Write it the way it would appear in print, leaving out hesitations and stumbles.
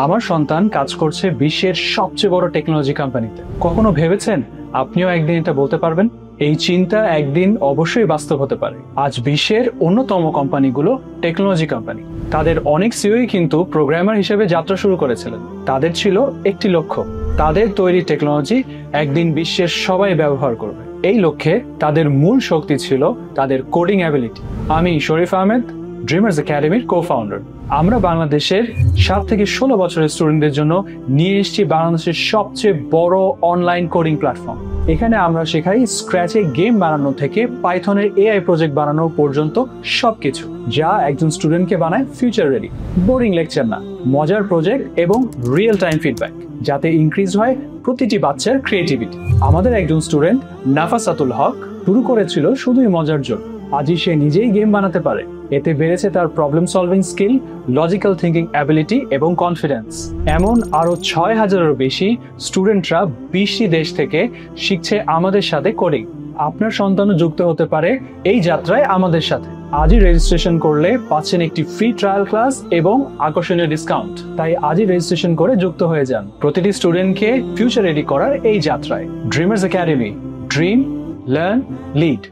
আমার সন্তান কাজ করছে বিশ্বের সবচেয়ে বড় টেকনোলজি কোম্পানিতে। কখনো ভেবেছেন আপনিও একদিন এটা বলতে পারবেন? এই চিন্তা একদিন অবশ্যই বাস্তব হতে পারে। আজ বিশ্বের অন্যতম কোম্পানিগুলো টেকনোলজি কোম্পানি। তাদের অনেক সিইওই কিন্তু প্রোগ্রামার হিসেবে যাত্রা শুরু করেছিলেন। তাদের ছিল একটি লক্ষ্য, তাদের তৈরি টেকনোলজি একদিন বিশ্বের সবাই ব্যবহার করবে। এই লক্ষ্যে তাদের মূল শক্তি ছিল তাদের কোডিং অ্যাবিলিটি। আমি শরীফ আহমেদ, ড্রিমার্স একাডেমির কো-ফাউন্ডার। আমরা বাংলাদেশের 7 থেকে 16 বছরের স্টুডেন্টদের জন্য নিয়ে এসেছি বাংলাদেশের সবচেয়ে বড় অনলাইন কোডিং প্ল্যাটফর্ম। এখানে আমরা শেখাই স্ক্র্যাচে গেম বানানো থেকে পাইথনের এআই প্রজেক্ট বানানো পর্যন্ত সবকিছু, যা একজন স্টুডেন্টকে বানায় ফিউচার রেডি। বোরিং লেকচার না, মজার প্রজেক্ট এবং রিয়েল টাইম ফিডব্যাক, যাতে ইনক্রিজ হয় প্রতিটি বাচ্চার ক্রিয়েটিভিটি। আমাদের একজন স্টুডেন্ট নাফাসাতুল হক শুরু করেছিল শুধুই মজার জন্য। আজই সে নিজেই গেম বানাতে পারে। এতে বেড়েছে তার problem solving skill, logical thinking ability এবং কনফিডেন্স। এমন আরো 6000-এরও বেশি স্টুডেন্টরা 20টি দেশ থেকে শিখছে আমাদের সাথে কোডিং। আপনার সন্তানও যুক্ত হতে পারে এই যাত্রায় আমাদের সাথে। আজই রেজিস্ট্রেশন করলে পাচ্ছেন একটি ফ্রি ট্রায়াল ক্লাস এবং আকর্ষণীয় ডিসকাউন্ট। তাই আজই রেজিস্ট্রেশন করে যুক্ত হয়ে যান প্রতিটি স্টুডেন্টকে ফিউচার রেডি করার এই যাত্রায়। Dreamers academy, dream, learn, lead.